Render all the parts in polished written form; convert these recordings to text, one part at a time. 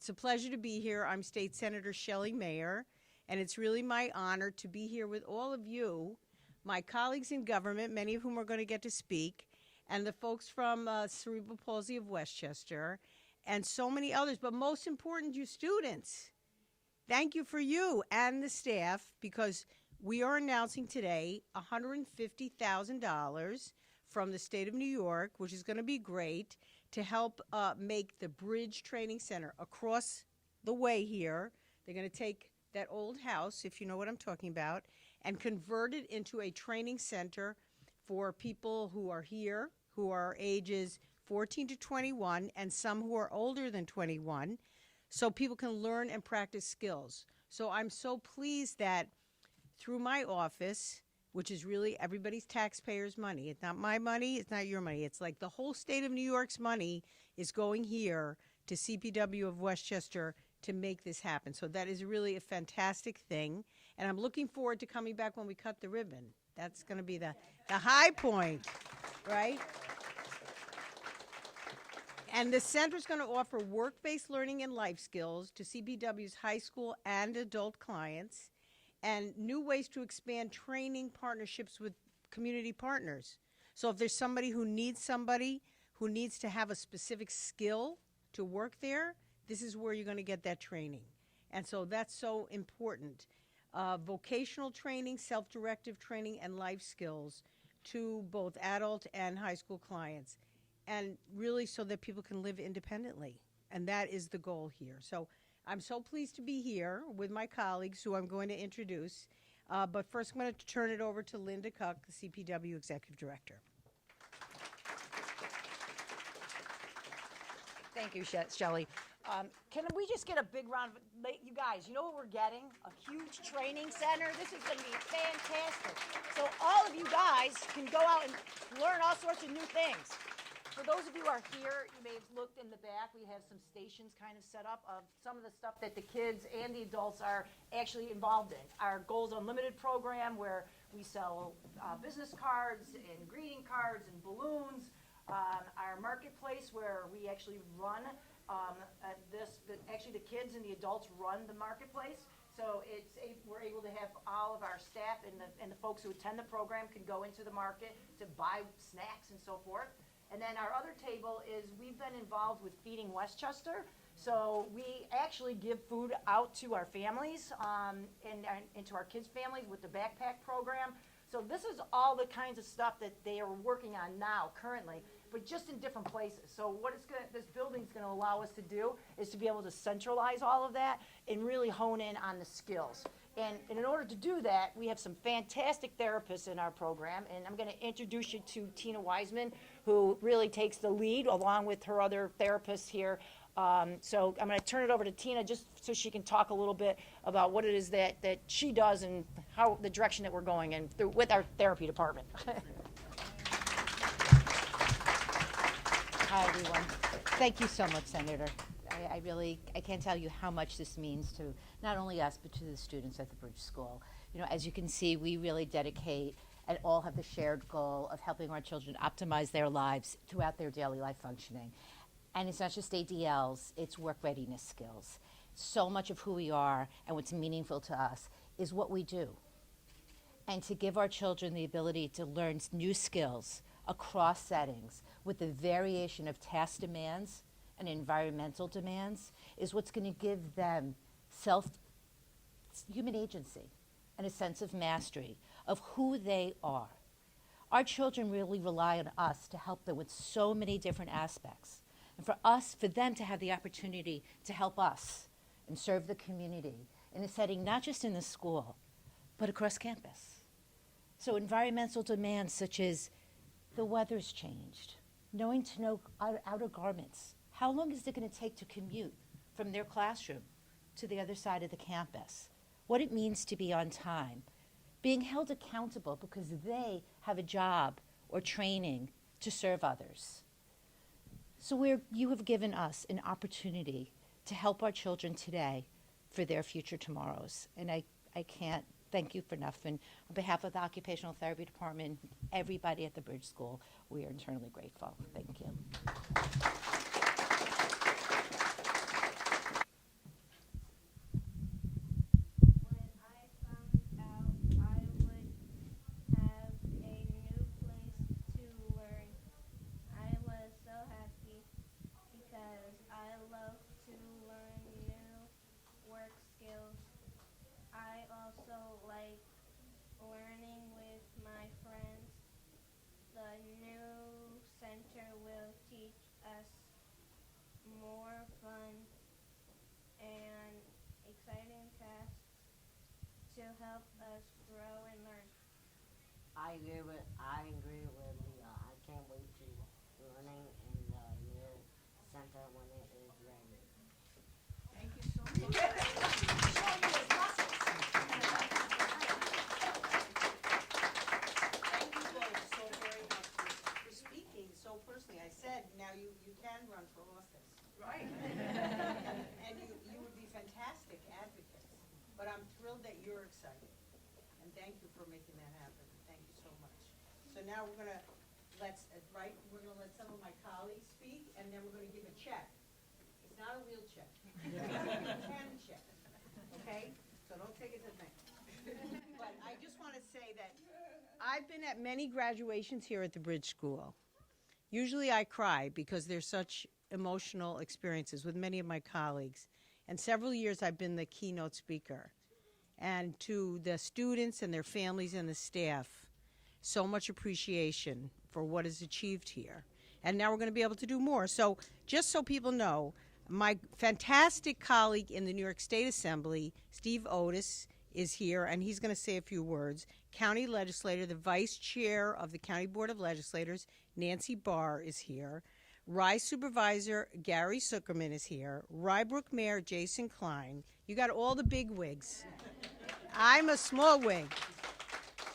It's a pleasure to be here. I'm State Senator Shelley Mayer, and it's really my honor to be here with all of you, my colleagues in government, many of whom are going to get to speak, and the folks from Cerebral Palsy of Westchester, and so many others, but most important, you students. Thank you for you and the staff, because we are announcing today $150,000 from the state of New York, which is going to be great, to help make the Bridge Training Center across the way here. They're going to take that old house, if you know what I'm talking about, and convert it into a training center for people who are here, who are ages 14 to 21, and some who are older than 21, so people can learn and practice skills. So I'm so pleased that through my office, which is really everybody's taxpayers' money. It's not my money, it's not your money. It's like the whole state of New York's money is going here to CPW of Westchester to make this happen. So that is really a fantastic thing. And I'm looking forward to coming back when we cut the ribbon. That's going to be the high point, right? And the center is going to offer work-based learning and life skills to CPW's high school and adult clients, and new ways to expand training partnerships with community partners. So if there's somebody who needs to have a specific skill to work there, this is where you're going to get that training. And so that's so important. Vocational training, self-directive training, and life skills to both adult and high school clients. And really so that people can live independently. And that is the goal here. So I'm so pleased to be here with my colleagues who I'm going to introduce. But first I'm going to turn it over to Linda Cuck, the CPW Executive Director. Thank you, Shelley. Can we just get a big round of, you guys, you know what we're getting? A huge training center. This is going to be fantastic. So all of you guys can go out and learn all sorts of new things. For those of you who are here, you may have looked in the back. We have some stations kind of set up of some of the stuff that the kids and the adults are actually involved in. Our Goals Unlimited program, where we sell business cards and greeting cards and balloons. Our marketplace, where we actually run actually the kids and the adults run the marketplace. So we're able to have all of our staff and the folks who attend the program can go into the market to buy snacks and so forth. And then our other table is we've been involved with Feeding Westchester. So we actually give food out to our families and to our kids' families with the backpack program. So this is all the kinds of stuff that they are working on now currently, but just in different places. So what this building's going to allow us to do is to be able to centralize all of that and really hone in on the skills. And in order to do that, we have some fantastic therapists in our program, and I'm going to introduce you to Tina Wiseman, who really takes the lead along with her other therapists here. So I'm going to turn it over to Tina just so she can talk a little bit about what it is that she does and how the direction that we're going in with our therapy department. Hi, everyone. Thank you so much, Senator. I can't tell you how much this means to not only us, but to the students at the Bridge School. You know, as you can see, we really dedicate and all have the shared goal of helping our children optimize their lives throughout their daily life functioning. And it's not just ADLs, it's work readiness skills. So much of who we are and what's meaningful to us is what we do. And to give our children the ability to learn new skills across settings with the variation of task demands and environmental demands is what's going to give them human agency and a sense of mastery of who they are. Our children really rely on us to help them with so many different aspects. And for them to have the opportunity to help us and serve the community in a setting not just in the school, but across campus. So environmental demands such as the weather's changed, knowing to know outer garments. How long is it going to take to commute from their classroom to the other side of the campus? What it means to be on time. Being held accountable because they have a job or training to serve others. So you have given us an opportunity to help our children today for their future tomorrows. And I can't thank you for enough. And on behalf of the Occupational Therapy Department, everybody at the Bridge School, we are eternally grateful. Thank you. more fun and exciting tasks to help us grow and learn. I agree with Leah. I can't wait to learning in the new center when it is ready. Thank you so much. Thank you both so very much for speaking so personally. I said, now you can run for office. Right. And you would be fantastic advocates. But I'm thrilled that you're excited. And thank you for making that happen. Thank you so much. So now we're gonna let some of my colleagues speak, and then we're gonna give a check. It's not a real check. It's a pen check, okay? So don't take it to the bank. But I just want to say that I've been at many graduations here at the Bridge School. Usually I cry because there's such emotional experiences with many of my colleagues. And several years I've been the keynote speaker. And to the students and their families and the staff, so much appreciation for what is achieved here. And now we're going to be able to do more. So just so people know, my fantastic colleague in the New York State Assembly, Steve Otis, is here, and he's going to say a few words. County legislator, the vice chair of the County Board of Legislators, Nancy Barr, is here. Rye Supervisor Gary Zuckerman is here. Rye Brook Mayor Jason Klein. You got all the big wigs. I'm a small wig.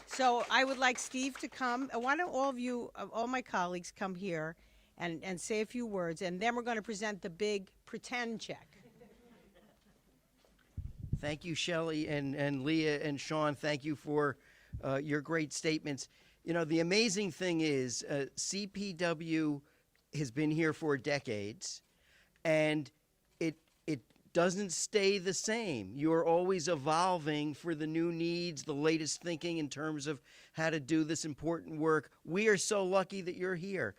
So I would like Steve to come. Why don't all of you, all my colleagues, come here and say a few words, and then we're going to present the big pretend check. Thank you, Shelley and Leah and Sean. Thank you for your great statements. You know, the amazing thing is CPW has been here for decades, and it doesn't stay the same. You're always evolving for the new needs, the latest thinking in terms of how to do this important work. We are so lucky that you're here.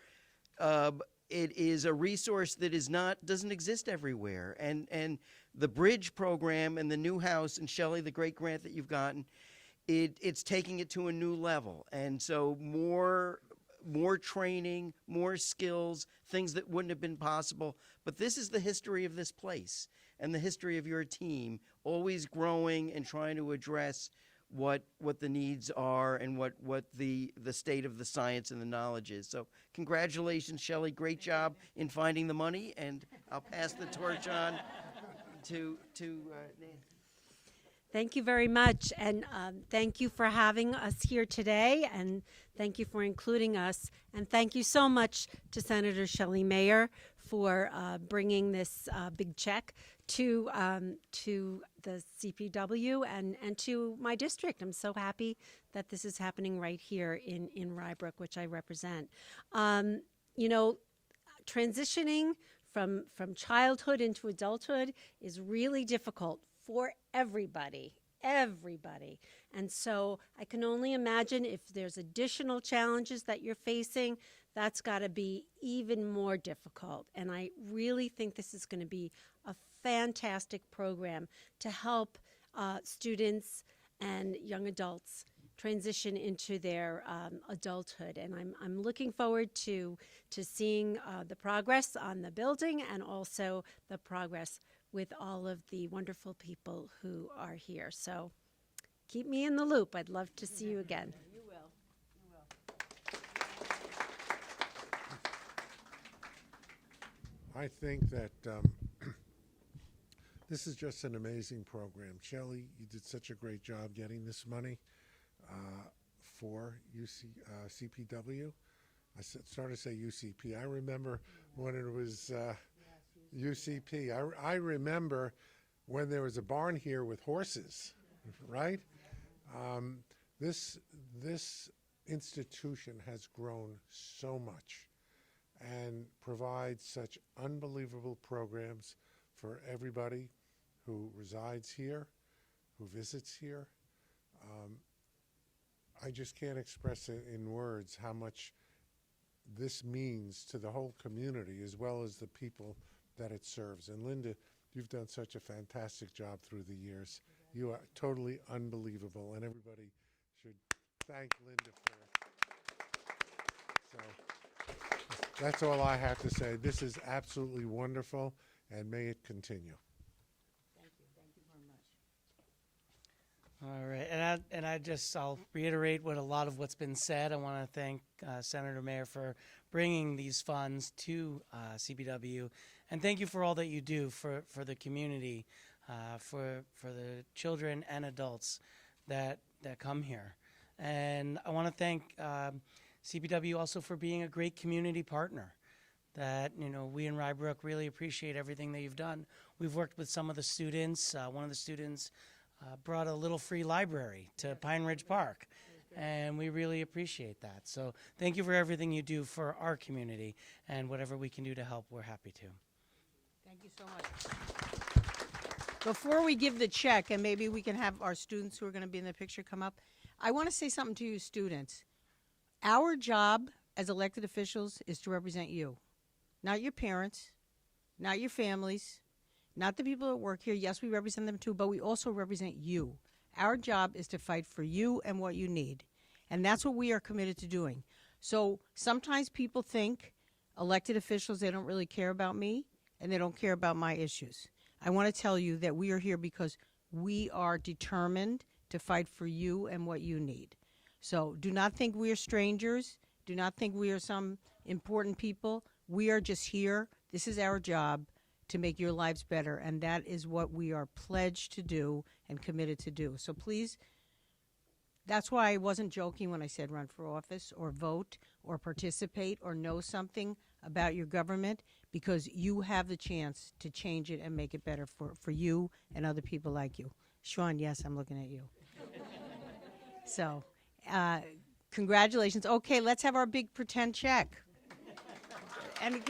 It is a resource that doesn't exist everywhere, and the Bridge program and the new house, and Shelley, the great grant that you've gotten, it's taking it to a new level. And so more training, more skills, things that wouldn't have been possible. But this is the history of this place and the history of your team, always growing and trying to address what the needs are and what the state of the science and the knowledge is. So congratulations, Shelley. Great job in finding the money, and I'll pass the torch on to Nancy. Thank you very much, and thank you for having us here today, and thank you for including us, and thank you so much to Senator Shelley Mayer for bringing this big check to the CPW and to my district. I'm so happy that this is happening right here in Rye Brook, which I represent. You know, transitioning from childhood into adulthood is really difficult for everybody. And so I can only imagine if there's additional challenges that you're facing, that's got to be even more difficult. And I really think this is going to be a fantastic program to help students and young adults transition into their adulthood. And I'm looking forward to seeing the progress on the building and also the progress with all of the wonderful people who are here. So keep me in the loop. I'd love to see you again. You will. I think that this is just an amazing program. Shelley, you did such a great job getting this money for CPW. I started to say UCP. I remember when it was UCP. I remember when there was a barn here with horses, right? This institution has grown so much and provides such unbelievable programs for everybody who resides here, who visits here. I just can't express it in words how much this means to the whole community as well as the people that it serves. And Linda, you've done such a fantastic job through the years. You are totally unbelievable, and everybody should thank Linda for it. So That's all I have to say. This is absolutely wonderful, and may it continue. All right, I'll reiterate what a lot of what's been said. I want to thank Senator Mayer for bringing these funds to CPW, and thank you for all that you do for the community, for the children and adults that come here. And I want to thank CPW also for being a great community partner. That we in Rye Brook really appreciate everything that you've done. We've worked with some of the students. One of the students brought a little free library to Pine Ridge Park, and we really appreciate that. So thank you for everything you do for our community, and whatever we can do to help, we're happy to. Thank you so much. Before we give the check, and maybe we can have our students who are going to be in the picture come up, I want to say something to you students. Our job as elected officials is to represent you, not your parents, not your families, not the people that work here. Yes, we represent them too, but we also represent you. Our job is to fight for you and what you need, and that's what we are committed to doing. So sometimes people think elected officials, they don't really care about me, and they don't care about my issues. I want to tell you that we are here because we are determined to fight for you and what you need. So do not think we are strangers. Do not think we are some important people. We are just here. This is our job to make your lives better, and that is what we are pledged to do and committed to do. So please, that's why I wasn't joking when I said run for office or vote or participate or know something about your government, because you have the chance to change it and make it better for you and other people like you. Sean, yes, I'm looking at you. So, congratulations. Okay, let's have our big pretend check. And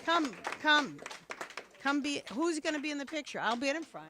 come be, who's going to be in the picture? I'll be in front.